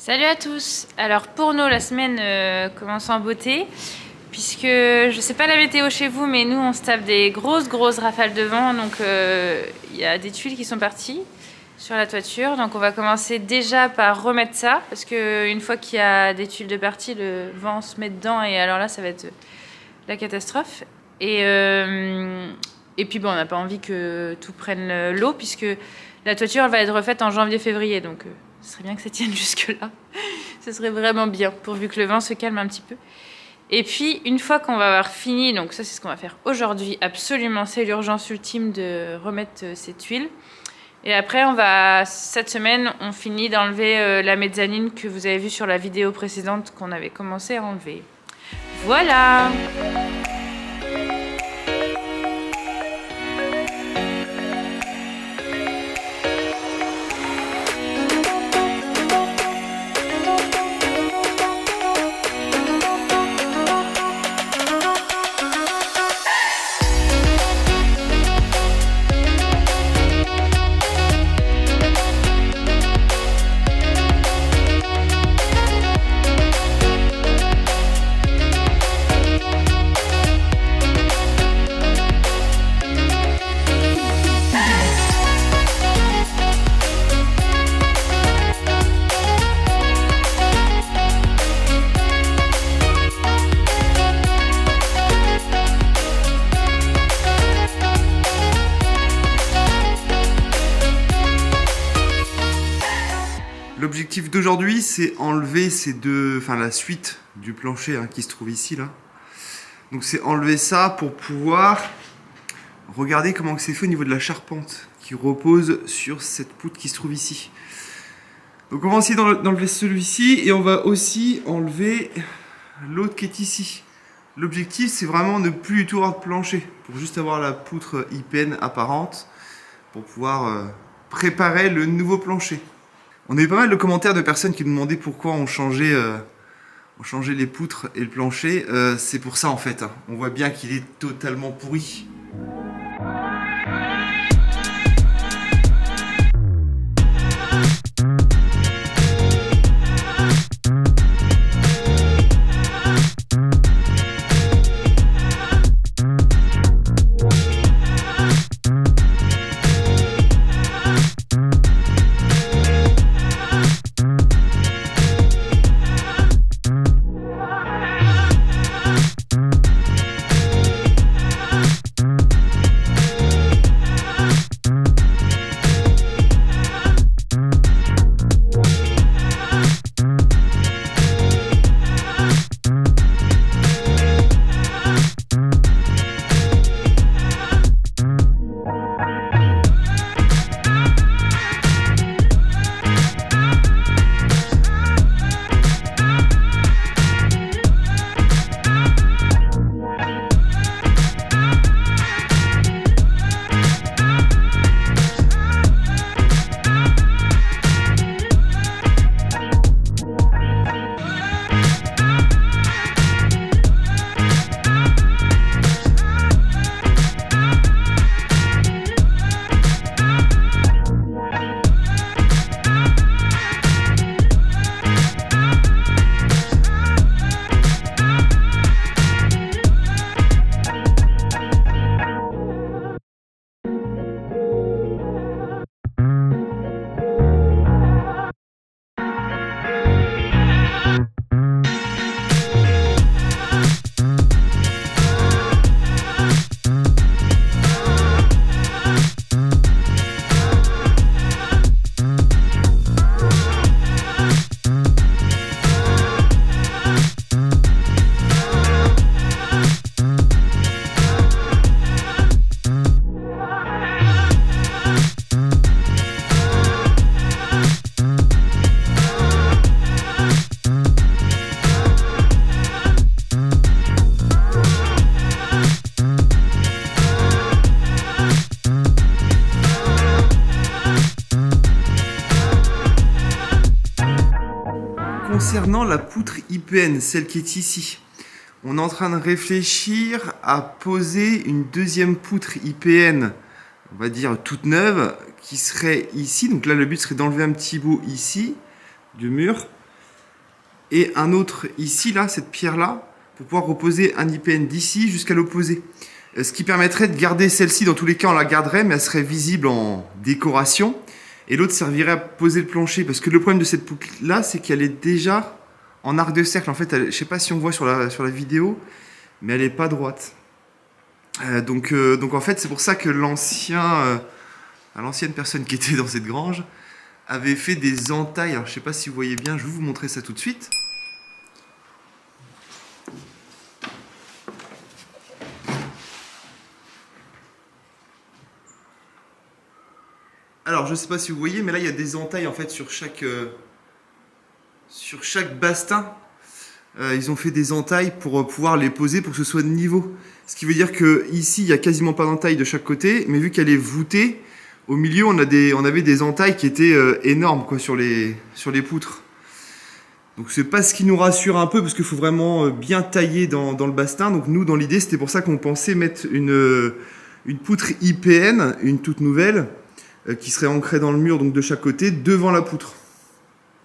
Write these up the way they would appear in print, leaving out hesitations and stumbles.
Salut à tous. Alors pour nous, la semaine commence en beauté, puisque je sais pas la météo chez vous, mais nous on se tape des grosses rafales de vent, donc il y a des tuiles qui sont parties sur la toiture, donc on va commencer déjà par remettre ça, parce que une fois qu'il y a des tuiles de partie, le vent se met dedans et alors là ça va être la catastrophe. Et puis bon, on n'a pas envie que tout prenne l'eau, puisque la toiture elle va être refaite en janvier-février, donc ce serait bien que ça tienne jusque-là. Ce serait vraiment bien, pourvu que le vent se calme un petit peu. Et puis, une fois qu'on va avoir fini, donc ça c'est ce qu'on va faire aujourd'hui, absolument, c'est l'urgence ultime de remettre ces tuiles. Et après, cette semaine, on finit d'enlever la mezzanine que vous avez vue sur la vidéo précédente qu'on avait commencé à enlever. Voilà! L'objectif d'aujourd'hui, c'est enlever la suite du plancher qui se trouve ici là. Donc c'est enlever ça pour pouvoir regarder comment c'est fait au niveau de la charpente qui repose sur cette poutre qui se trouve ici. Donc on va essayer d'enlever celui-ci et on va aussi enlever l'autre qui est ici. L'objectif, c'est vraiment ne plus du tout avoir de plancher, pour juste avoir la poutre IPN apparente pour pouvoir préparer le nouveau plancher. On a eu pas mal de commentaires de personnes qui nous demandaient pourquoi on changeait les poutres et le plancher. C'est pour ça en fait. On voit bien qu'il est totalement pourri. Concernant la poutre IPN, celle qui est ici, on est en train de réfléchir à poser une deuxième poutre IPN, on va dire toute neuve, qui serait ici. Donc là, le but serait d'enlever un petit bout ici du mur et un autre ici, là, cette pierre-là, pour pouvoir reposer un IPN d'ici jusqu'à l'opposé. Ce qui permettrait de garder celle-ci, dans tous les cas on la garderait, mais elle serait visible en décoration. Et l'autre servirait à poser le plancher, parce que le problème de cette poutre-là, c'est qu'elle est déjà en arc de cercle. En fait, je ne sais pas si on voit sur la vidéo, mais elle n'est pas droite. Donc en fait, c'est pour ça que l'ancienne personne qui était dans cette grange avait fait des entailles. Alors, je ne sais pas si vous voyez bien, je vais vous montrer ça tout de suite. Alors, je ne sais pas si vous voyez, mais là, il y a des entailles en fait sur chaque bastin. Ils ont fait des entailles pour pouvoir les poser pour que ce soit de niveau. Ce qui veut dire que ici, il n'y a quasiment pas d'entaille de chaque côté, mais vu qu'elle est voûtée, au milieu, on avait des entailles qui étaient énormes quoi, sur les poutres. Donc c'est pas ce qui nous rassure un peu, parce qu'il faut vraiment bien tailler dans le bastin. Donc nous, dans l'idée, c'était pour ça qu'on pensait mettre une poutre IPN, une toute nouvelle, qui serait ancrée dans le mur, donc de chaque côté, devant la poutre.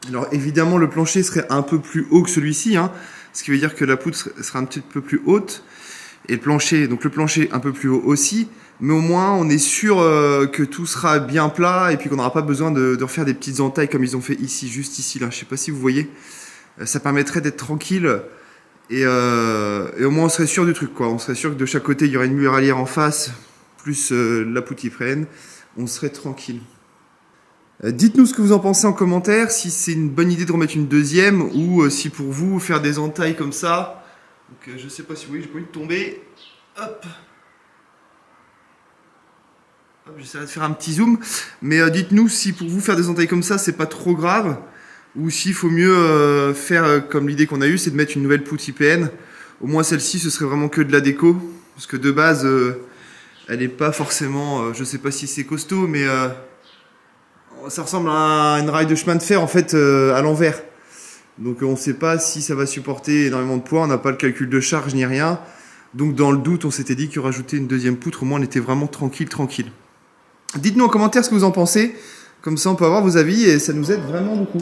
Alors évidemment, le plancher serait un peu plus haut que celui-ci, hein, ce qui veut dire que la poutre sera un petit peu plus haute, et le plancher un peu plus haut aussi, mais au moins on est sûr que tout sera bien plat, et puis qu'on n'aura pas besoin de refaire des petites entailles comme ils ont fait ici, juste ici, là. Je sais pas si vous voyez, ça permettrait d'être tranquille, et au moins on serait sûr du truc, quoi. On serait sûr que de chaque côté il y aurait une muralière en face, plus la poutre IPN, on serait tranquille. Dites-nous ce que vous en pensez en commentaire, si c'est une bonne idée de remettre une deuxième, ou si pour vous, faire des entailles comme ça. Donc je sais pas si vous voyez, j'ai pas envie de tomber. Hop. Hop, j'essaierai de faire un petit zoom. Mais dites-nous si pour vous, faire des entailles comme ça, c'est pas trop grave, ou s'il faut mieux faire comme l'idée qu'on a eue, c'est de mettre une nouvelle poutre IPN. Au moins celle-ci, ce serait vraiment que de la déco, parce que de base, elle n'est pas forcément, je sais pas si c'est costaud, mais ça ressemble à une rail de chemin de fer en fait à l'envers. Donc on ne sait pas si ça va supporter énormément de poids, on n'a pas le calcul de charge ni rien. Donc dans le doute, on s'était dit que rajouter une deuxième poutre, au moins on était vraiment tranquille. Dites-nous en commentaire ce que vous en pensez, comme ça on peut avoir vos avis et ça nous aide vraiment beaucoup.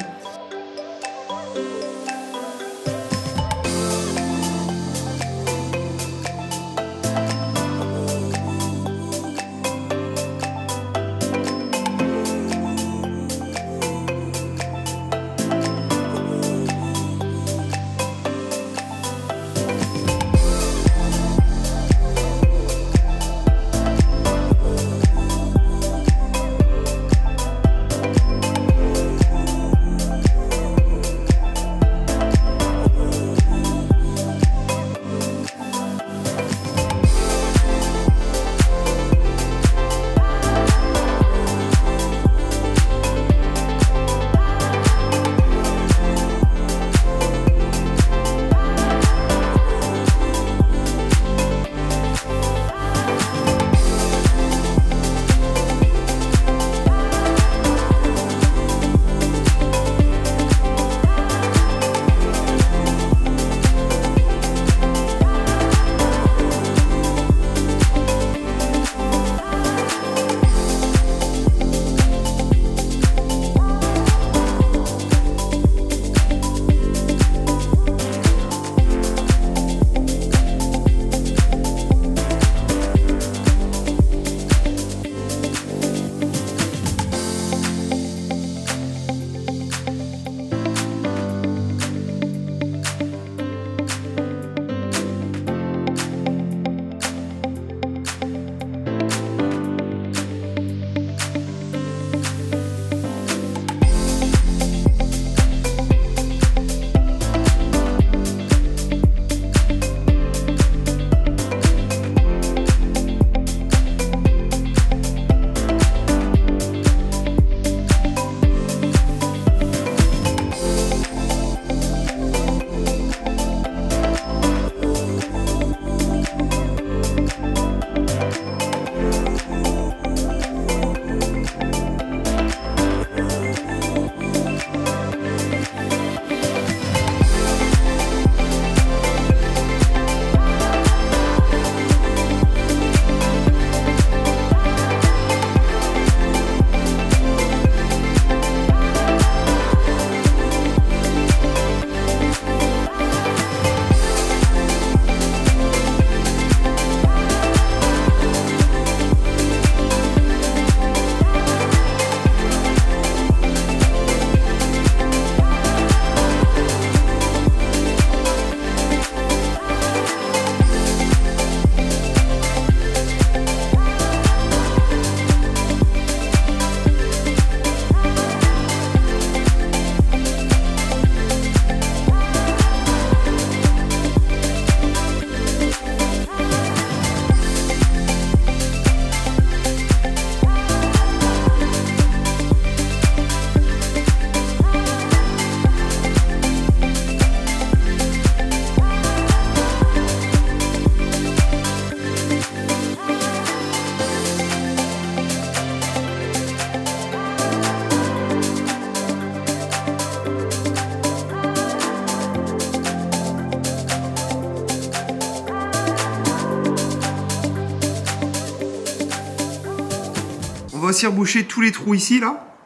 aussi reboucher tous les trous ici, là.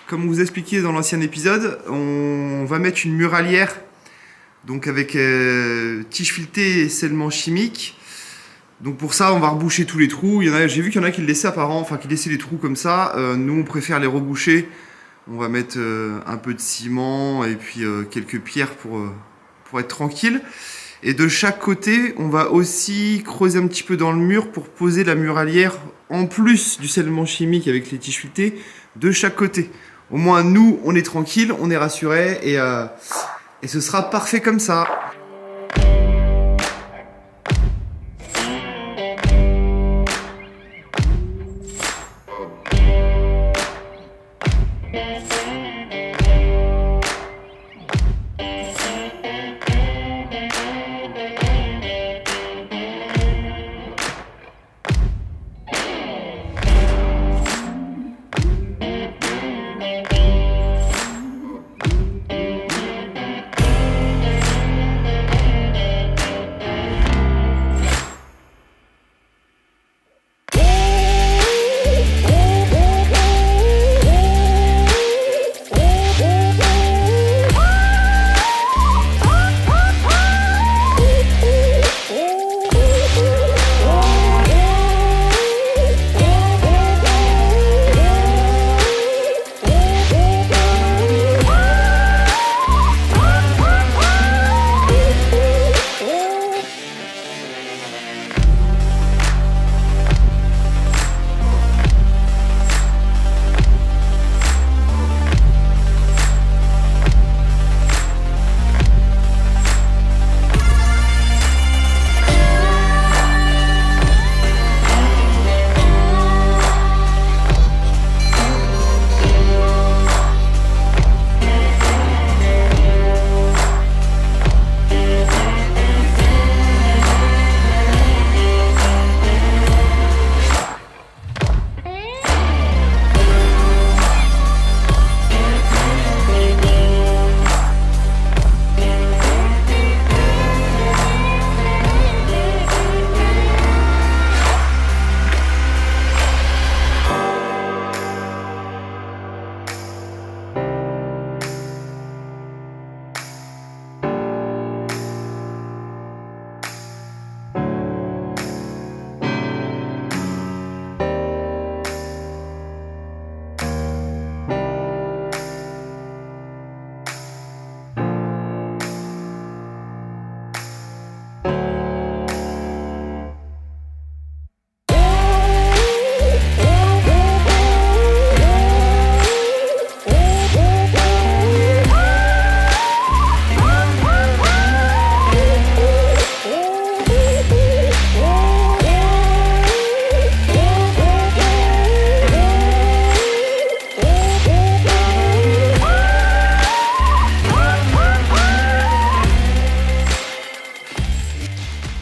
Comme on vous expliquait dans l'ancien épisode, on va mettre une muralière, donc avec tige filetée et scellement chimique. Donc pour ça, on va reboucher tous les trous. J'ai vu qu'il y en a qui le laissaient apparemment, enfin qui laissaient les trous comme ça. Nous, on préfère les reboucher. On va mettre un peu de ciment et puis quelques pierres pour être tranquille. Et de chaque côté, on va aussi creuser un petit peu dans le mur pour poser la muralière en plus du scellement chimique avec les tiges filetées de chaque côté. Au moins, nous, on est tranquille, on est rassurés et ce sera parfait comme ça.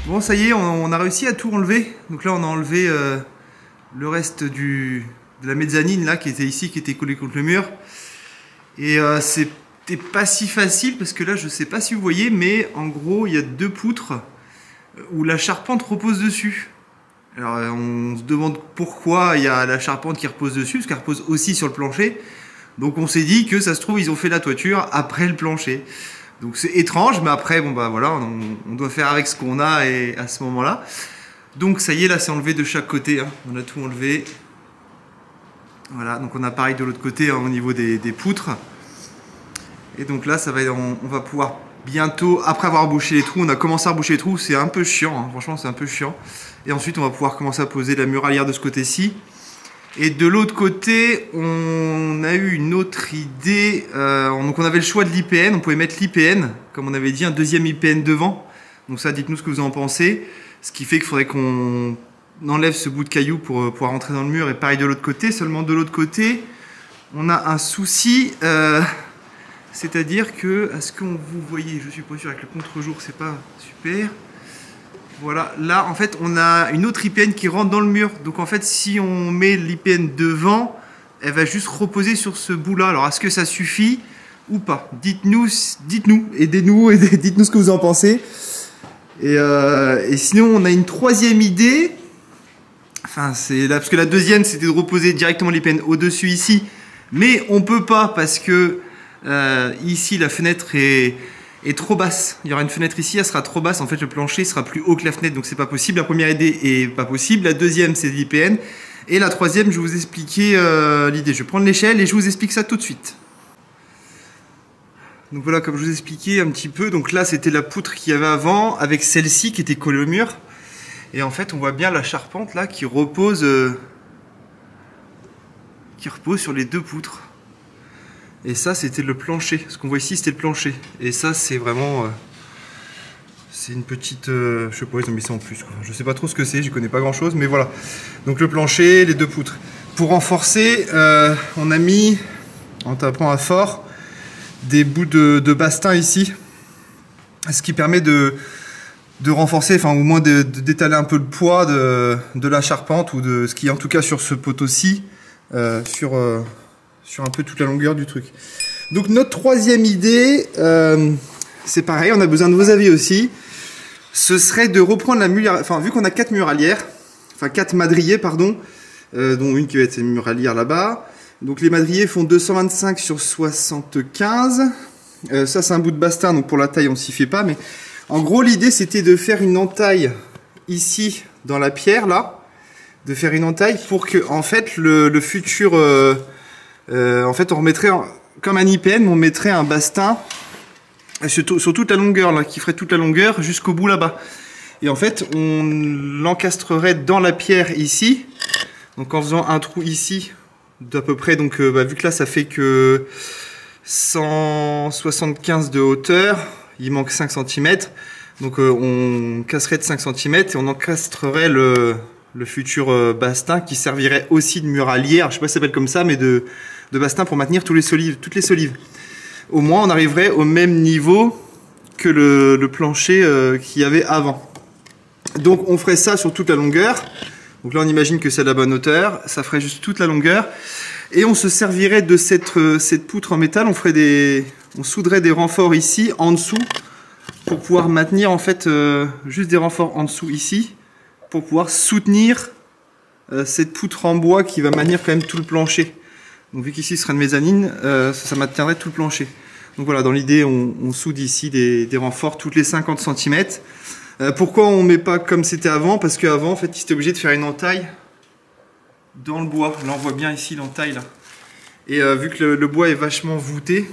Bon, ça y est, on a réussi à tout enlever. Donc là, on a enlevé le reste de la mezzanine là, qui était ici, qui était collée contre le mur. Et c'était pas si facile parce que là, je sais pas si vous voyez, mais en gros, il y a deux poutres où la charpente repose dessus. Alors, on se demande pourquoi il y a la charpente qui repose dessus, parce qu'elle repose aussi sur le plancher. Donc, on s'est dit que ça se trouve, ils ont fait la toiture après le plancher. Donc c'est étrange, mais après, bon bah voilà, on doit faire avec ce qu'on a et à ce moment-là. Donc ça y est, là c'est enlevé de chaque côté, hein. On a tout enlevé. Voilà, donc on a pareil de l'autre côté hein, au niveau des poutres. Et donc là, on va pouvoir bientôt, après avoir bouché les trous, on a commencé à boucher les trous, c'est un peu chiant, hein. Franchement c'est un peu chiant. Et ensuite on va pouvoir commencer à poser la muralière de ce côté-ci. Et de l'autre côté, on a eu une autre idée. Donc on avait le choix de l'IPN. On pouvait mettre l'IPN, comme on avait dit, un deuxième IPN devant. Donc ça, dites-nous ce que vous en pensez. Ce qui fait qu'il faudrait qu'on enlève ce bout de caillou pour pouvoir rentrer dans le mur. Et pareil de l'autre côté. Seulement de l'autre côté, on a un souci. C'est-à-dire que, est-ce qu'on vous voyez? Je suis pas sûr, avec le contre-jour, c'est pas super. Voilà, là en fait on a une autre IPN qui rentre dans le mur. Donc en fait si on met l'IPN devant, elle va juste reposer sur ce bout là. Alors est-ce que ça suffit ou pas? Dites-nous, aidez-nous et dites-nous ce que vous en pensez. Et sinon on a une troisième idée. Enfin, c'est là, parce que la deuxième, c'était de reposer directement l'IPN au-dessus ici. Mais on peut pas parce que ici, la fenêtre est trop basse. Il y aura une fenêtre ici, elle sera trop basse. En fait, le plancher sera plus haut que la fenêtre, donc c'est pas possible. La première idée est pas possible. La deuxième, c'est l'IPN. Et la troisième, je vais vous expliquer l'idée. Je vais prendre l'échelle et je vous explique ça tout de suite. Donc voilà, comme je vous expliquais un petit peu. Donc là, c'était la poutre qu'il y avait avant, avec celle-ci qui était collée au mur. Et en fait, on voit bien la charpente là qui repose sur les deux poutres. Et ça, c'était le plancher. Ce qu'on voit ici, c'était le plancher. Et ça, c'est vraiment... c'est une petite... je sais pas, ils ont mis ça en plus, quoi. Je sais pas trop ce que c'est, je connais pas grand chose, mais voilà. Donc le plancher, les deux poutres. Pour renforcer, on a mis, en tapant à fort, des bouts de bastin ici. Ce qui permet de renforcer, enfin au moins d'étaler un peu le poids de la charpente, ou de ce qui est en tout cas sur ce poteau-ci, sur un peu toute la longueur du truc. Donc notre troisième idée, c'est pareil, on a besoin de vos avis aussi. Ce serait de reprendre la muraille, enfin vu qu'on a 4 muralières, enfin 4 madriers pardon, dont une qui va être une muralière là-bas. Donc les madriers font 225 sur 75. Ça c'est un bout de bastin, donc pour la taille on s'y fait pas, mais en gros l'idée c'était de faire une entaille ici dans la pierre là, de faire une entaille pour que en fait le futur, en fait on remettrait comme un IPN, on mettrait un bastin sur toute la longueur là, qui ferait toute la longueur jusqu'au bout là-bas. Et en fait on l'encastrerait dans la pierre ici, donc en faisant un trou ici d'à peu près, donc vu que là ça fait que 175 de hauteur, il manque 5 cm, donc on casserait de 5 cm et on encastrerait le futur bastin qui servirait aussi de muralière, je sais pas si ça s'appelle comme ça, mais de bastin pour maintenir toutes les solives. Au moins on arriverait au même niveau que le plancher qu'il y avait avant. Donc on ferait ça sur toute la longueur. Donc là on imagine que c'est à la bonne hauteur, ça ferait juste toute la longueur. Et on se servirait de cette poutre en métal, on souderait des renforts ici, en dessous, pour pouvoir maintenir en fait juste des renforts en dessous ici, pour pouvoir soutenir cette poutre en bois qui va maintenir quand même tout le plancher. Donc vu qu'ici ce sera une mezzanine, ça maintiendrait tout le plancher. Donc voilà, dans l'idée on soude ici des renforts toutes les 50 cm. Pourquoi on ne met pas comme c'était avant? Parce qu'avant en fait ils étaient obligés de faire une entaille dans le bois. Là on voit bien ici l'entaille là. Et vu que le bois est vachement voûté,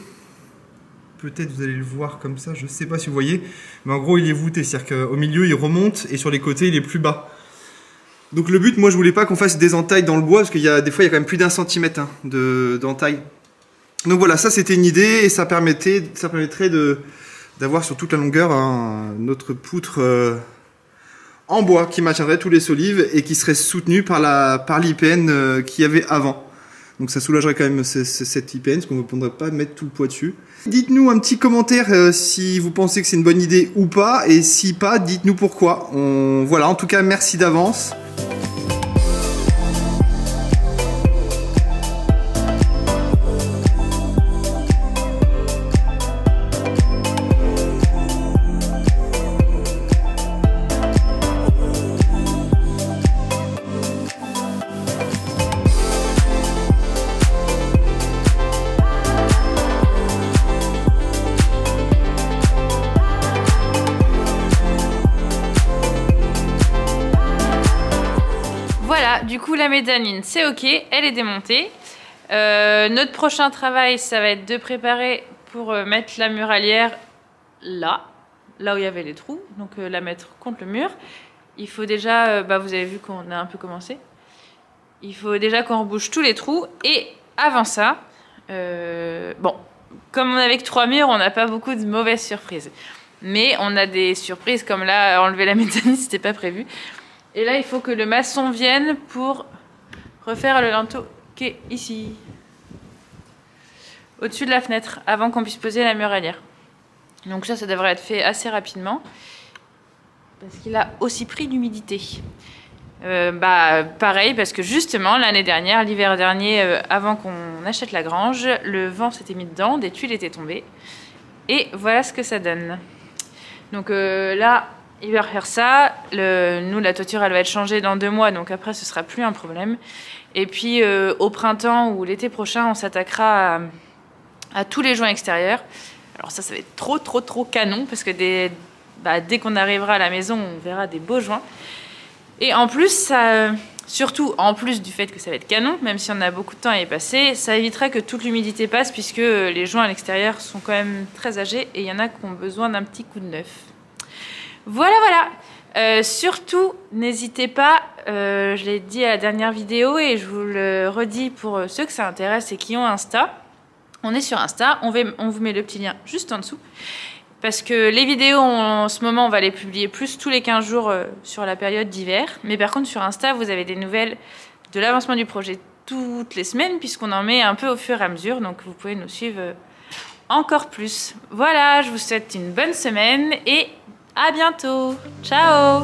peut-être vous allez le voir comme ça, je sais pas si vous voyez, mais en gros il est voûté, c'est-à-dire qu'au milieu il remonte et sur les côtés il est plus bas. Donc le but, moi je voulais pas qu'on fasse des entailles dans le bois, parce qu'il y a des fois il y a quand même plus d'1 centimètre hein, d'entaille. Donc voilà, ça c'était une idée et ça permettrait d'avoir sur toute la longueur notre poutre en bois qui maintiendrait tous les solives et qui serait soutenu par l'IPN qu'il y avait avant. Donc ça soulagerait quand même cette IPN, parce qu'on ne pourrait pas mettre tout le poids dessus. Dites-nous un petit commentaire si vous pensez que c'est une bonne idée ou pas, et si pas, dites-nous pourquoi. Voilà, en tout cas, merci d'avance. Voilà, du coup la mezzanine c'est ok, elle est démontée. Notre prochain travail ça va être de préparer pour mettre la muralière là où il y avait les trous, donc la mettre contre le mur. Il faut déjà, vous avez vu qu'on a un peu commencé, il faut déjà qu'on rebouche tous les trous, et avant ça, bon, comme on avait que 3 murs, on n'a pas beaucoup de mauvaises surprises. Mais on a des surprises comme là, enlever la mezzanine, c'était pas prévu. Et là, il faut que le maçon vienne pour refaire le linteau qui est ici, au-dessus de la fenêtre, avant qu'on puisse poser la muralière. Donc ça devrait être fait assez rapidement, parce qu'il a aussi pris l'humidité. Pareil, parce que justement, l'année dernière, l'hiver dernier, avant qu'on achète la grange, le vent s'était mis dedans, des tuiles étaient tombées. Et voilà ce que ça donne. Donc là, il va refaire ça. Nous, la toiture, elle va être changée dans 2 mois, donc après, ce sera plus un problème. Et puis, au printemps ou l'été prochain, on s'attaquera à tous les joints extérieurs. Alors ça va être trop canon, parce que dès qu'on arrivera à la maison, on verra des beaux joints. Et en plus, surtout en plus du fait que ça va être canon, même si on a beaucoup de temps à y passer, ça évitera que toute l'humidité passe, puisque les joints à l'extérieur sont quand même très âgés, et il y en a qui ont besoin d'un petit coup de neuf. Voilà. Surtout, n'hésitez pas, je l'ai dit à la dernière vidéo et je vous le redis pour ceux que ça intéresse et qui ont Insta. On est sur Insta, on vous met le petit lien juste en dessous. Parce que les vidéos, en ce moment, on va les publier plus tous les 15 jours sur la période d'hiver. Mais par contre, sur Insta, vous avez des nouvelles de l'avancement du projet toutes les semaines, puisqu'on en met un peu au fur et à mesure. Donc, vous pouvez nous suivre encore plus. Voilà, je vous souhaite une bonne semaine et à bientôt. Ciao!